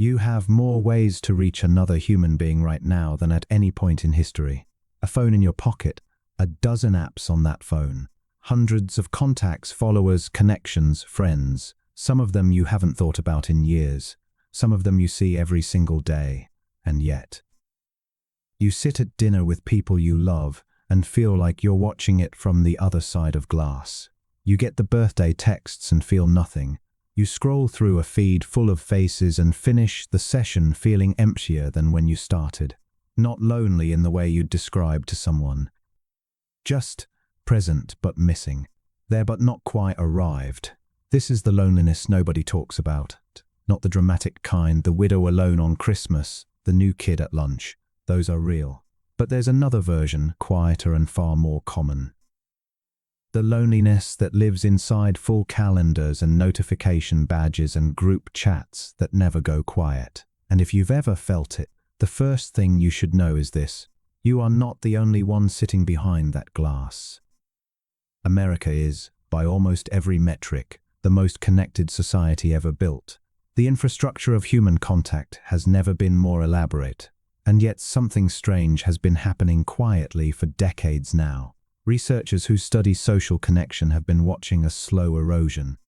You have more ways to reach another human being right now than at any point in history. A phone in your pocket, a dozen apps on that phone, hundreds of contacts, followers, connections, friends. Some of them you haven't thought about in years. Some of them you see every single day. And yet, you sit at dinner with people you love and feel like you're watching it from the other side of glass. You get the birthday texts and feel nothing. You scroll through a feed full of faces and finish the session feeling emptier than when you started. Not lonely in the way you'd describe to someone. Just present but missing. There but not quite arrived. This is the loneliness nobody talks about. Not the dramatic kind, the widow alone on Christmas, the new kid at lunch. Those are real. But there's another version, quieter and far more common. The loneliness that lives inside full calendars and notification badges and group chats that never go quiet. And if you've ever felt it, the first thing you should know is this: you are not the only one sitting behind that glass. America is, by almost every metric, the most connected society ever built. The infrastructure of human contact has never been more elaborate, and yet something strange has been happening quietly for decades now. Researchers who study social connection have been watching a slow erosion.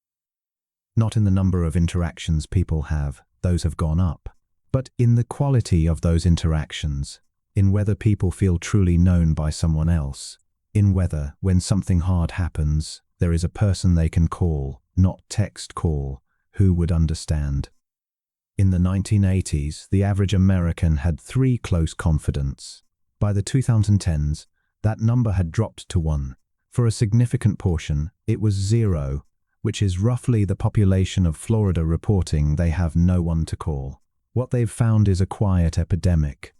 Not in the number of interactions people have, those have gone up, but in the quality of those interactions, in whether people feel truly known by someone else, in whether, when something hard happens, there is a person they can call, not text call, who would understand. In the 1980s, the average American had 3 close confidants. By the 2010s, that number had dropped to 1. For a significant portion, it was 0, which is roughly the population of Florida reporting they have no one to call. What they've found is a quiet epidemic.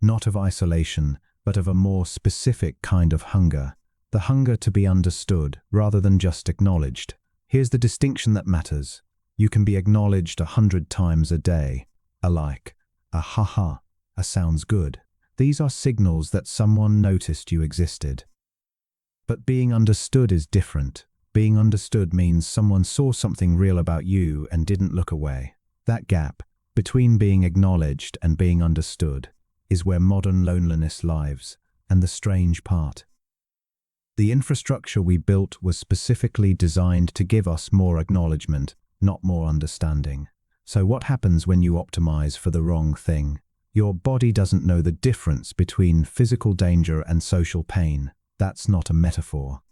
Not of isolation, but of a more specific kind of hunger. The hunger to be understood, rather than just acknowledged. Here's the distinction that matters. You can be acknowledged 100 times a day. A like, a haha, a sounds good. These are signals that someone noticed you existed. But being understood is different. Being understood means someone saw something real about you and didn't look away. That gap, between being acknowledged and being understood, is where modern loneliness lives, and the strange part. The infrastructure we built was specifically designed to give us more acknowledgement, not more understanding. So what happens when you optimize for the wrong thing? Your body doesn't know the difference between physical danger and social pain. That's not a metaphor.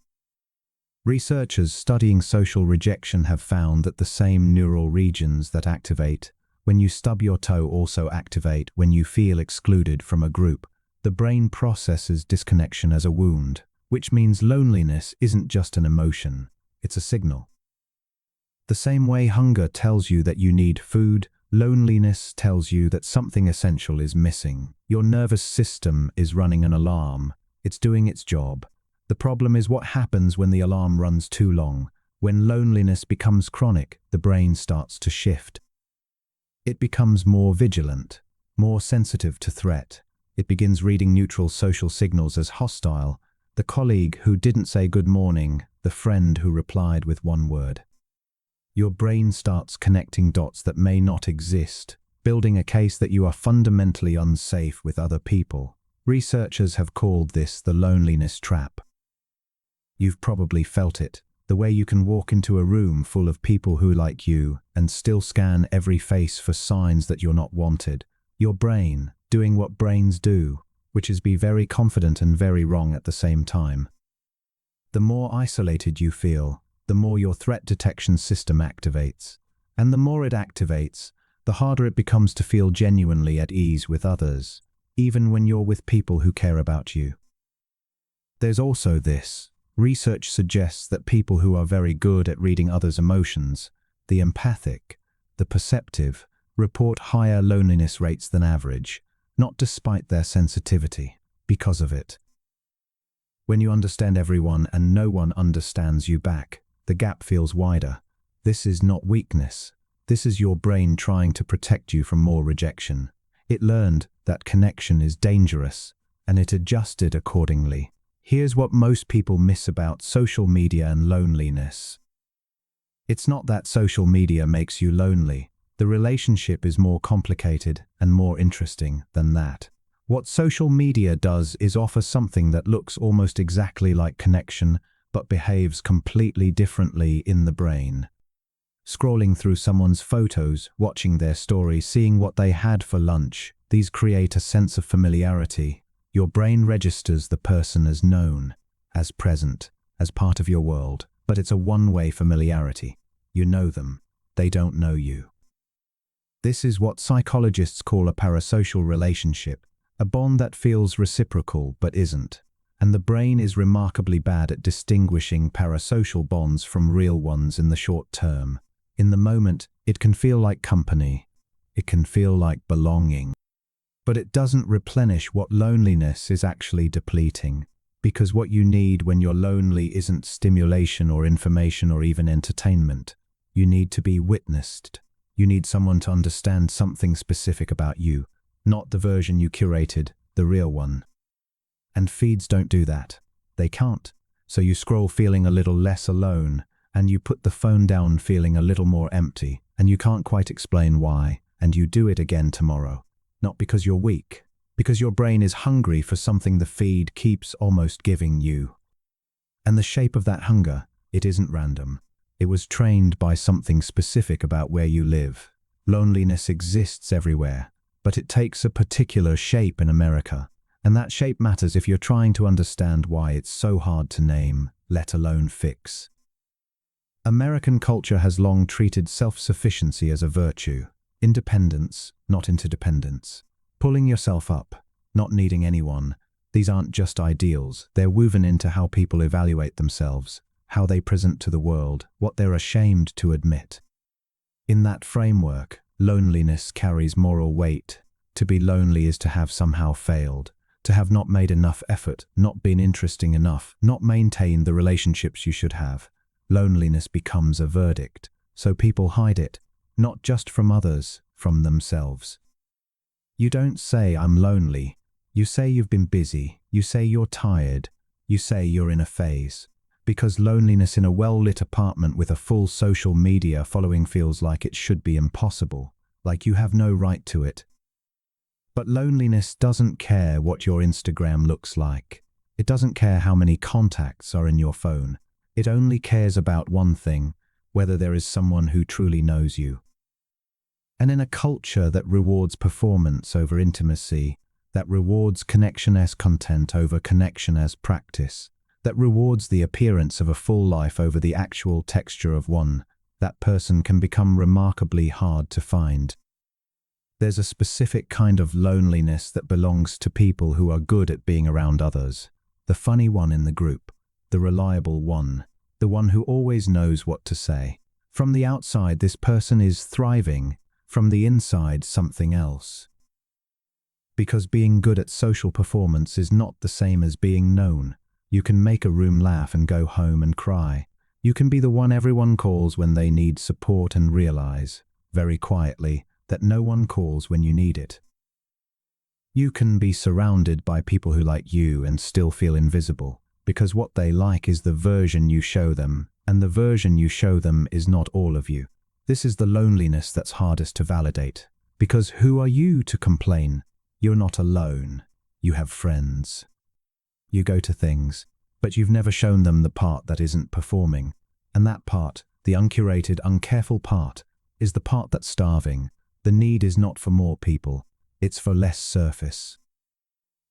Researchers studying social rejection have found that the same neural regions that activate when you stub your toe also activate when you feel excluded from a group. The brain processes disconnection as a wound, which means loneliness isn't just an emotion, it's a signal. The same way hunger tells you that you need food, loneliness tells you that something essential is missing. Your nervous system is running an alarm. It's doing its job. The problem is what happens when the alarm runs too long. When loneliness becomes chronic, the brain starts to shift. It becomes more vigilant, more sensitive to threat. It begins reading neutral social signals as hostile. The colleague who didn't say good morning, the friend who replied with one word. Your brain starts connecting dots that may not exist, building a case that you are fundamentally unsafe with other people. Researchers have called this the loneliness trap. You've probably felt it, the way you can walk into a room full of people who like you and still scan every face for signs that you're not wanted. Your brain, doing what brains do, which is be very confident and very wrong at the same time. The more isolated you feel, the more your threat detection system activates. And the more it activates, the harder it becomes to feel genuinely at ease with others, even when you're with people who care about you. There's also this. Research suggests that people who are very good at reading others' emotions, the empathic, the perceptive, report higher loneliness rates than average, not despite their sensitivity, because of it. When you understand everyone and no one understands you back, the gap feels wider. This is not weakness. This is your brain trying to protect you from more rejection. It learned that connection is dangerous, and it adjusted accordingly. Here's what most people miss about social media and loneliness. It's not that social media makes you lonely. The relationship is more complicated and more interesting than that. What social media does is offer something that looks almost exactly like connection, but behaves completely differently in the brain. Scrolling through someone's photos, watching their story, seeing what they had for lunch, these create a sense of familiarity. Your brain registers the person as known, as present, as part of your world, but it's a one-way familiarity. You know them, they don't know you. This is what psychologists call a parasocial relationship, a bond that feels reciprocal but isn't. And the brain is remarkably bad at distinguishing parasocial bonds from real ones in the short term. In the moment, it can feel like company. It can feel like belonging. But it doesn't replenish what loneliness is actually depleting. Because what you need when you're lonely isn't stimulation or information or even entertainment. You need to be witnessed. You need someone to understand something specific about you, not the version you curated, the real one. And feeds don't do that. They can't. So you scroll feeling a little less alone, and you put the phone down feeling a little more empty, and you can't quite explain why, and you do it again tomorrow. Not because you're weak, because your brain is hungry for something the feed keeps almost giving you. And the shape of that hunger, it isn't random. It was trained by something specific about where you live. Loneliness exists everywhere, but it takes a particular shape in America. And that shape matters if you're trying to understand why it's so hard to name, let alone fix. American culture has long treated self-sufficiency as a virtue. Independence, not interdependence. Pulling yourself up, not needing anyone. These aren't just ideals, they're woven into how people evaluate themselves, how they present to the world, what they're ashamed to admit. In that framework, loneliness carries moral weight. To be lonely is to have somehow failed. To have not made enough effort, not been interesting enough, not maintained the relationships you should have. Loneliness becomes a verdict, so people hide it, not just from others, from themselves. You don't say, "I'm lonely." You say you've been busy. You say you're tired. You say you're in a phase. Because loneliness in a well-lit apartment with a full social media following feels like it should be impossible, like you have no right to it. But loneliness doesn't care what your Instagram looks like. It doesn't care how many contacts are in your phone. It only cares about one thing, whether there is someone who truly knows you. And in a culture that rewards performance over intimacy, that rewards connection as content over connection as practice, that rewards the appearance of a full life over the actual texture of one, that person can become remarkably hard to find. There's a specific kind of loneliness that belongs to people who are good at being around others. The funny one in the group, the reliable one, the one who always knows what to say. From the outside, this person is thriving. From the inside, something else. Because being good at social performance is not the same as being known. You can make a room laugh and go home and cry. You can be the one everyone calls when they need support and realize, very quietly, that no one calls when you need it. You can be surrounded by people who like you and still feel invisible, because what they like is the version you show them, and the version you show them is not all of you. This is the loneliness that's hardest to validate, because who are you to complain? You're not alone. You have friends. You go to things, but you've never shown them the part that isn't performing. And that part, the uncurated, uncareful part, is the part that's starving. The need is not for more people, it's for less surface.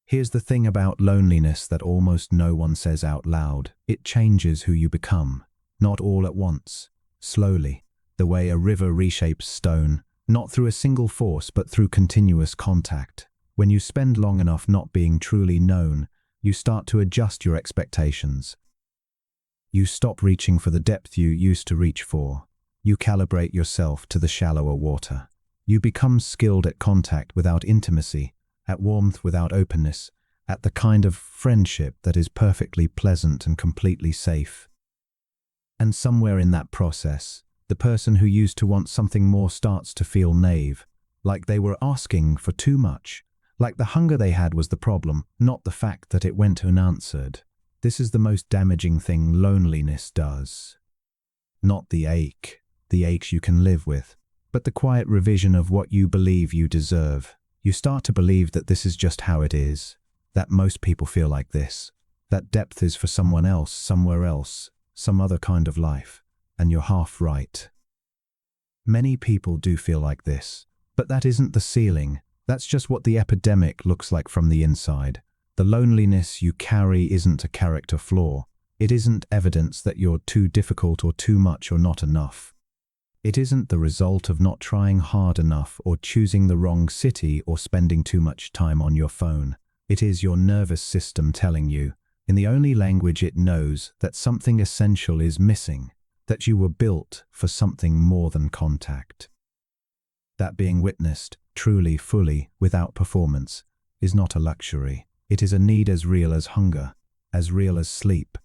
Here's the thing about loneliness that almost no one says out loud. It changes who you become, not all at once, slowly, the way a river reshapes stone, not through a single force but through continuous contact. When you spend long enough not being truly known, you start to adjust your expectations. You stop reaching for the depth you used to reach for. You calibrate yourself to the shallower water. You become skilled at contact without intimacy, at warmth without openness, at the kind of friendship that is perfectly pleasant and completely safe. And somewhere in that process, the person who used to want something more starts to feel naive, like they were asking for too much, like the hunger they had was the problem, not the fact that it went unanswered. This is the most damaging thing loneliness does. Not the ache. The aches you can live with. but the quiet revision of what you believe you deserve. You start to believe that this is just how it is, that most people feel like this, that depth is for someone else, somewhere else, some other kind of life, and you're half right. Many people do feel like this, but that isn't the ceiling. That's just what the epidemic looks like from the inside. The loneliness you carry isn't a character flaw. It isn't evidence that you're too difficult or too much or not enough. It isn't the result of not trying hard enough or choosing the wrong city or spending too much time on your phone. It is your nervous system telling you, in the only language it knows, that something essential is missing, that you were built for something more than contact. That being witnessed, truly, fully, without performance, is not a luxury. It is a need as real as hunger, as real as sleep.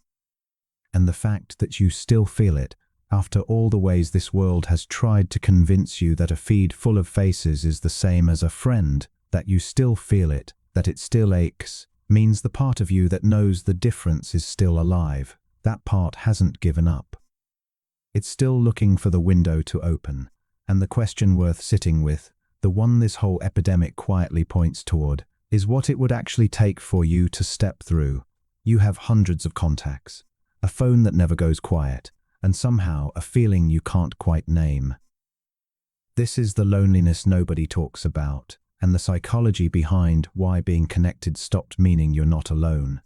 And the fact that you still feel it, after all the ways this world has tried to convince you that a feed full of faces is the same as a friend, that you still feel it, that it still aches, means the part of you that knows the difference is still alive. That part hasn't given up. It's still looking for the window to open, and the question worth sitting with, the one this whole epidemic quietly points toward, is what it would actually take for you to step through. You have hundreds of contacts, a phone that never goes quiet, and somehow a feeling you can't quite name. This is the loneliness nobody talks about, and the psychology behind why being connected stopped meaning you're not alone.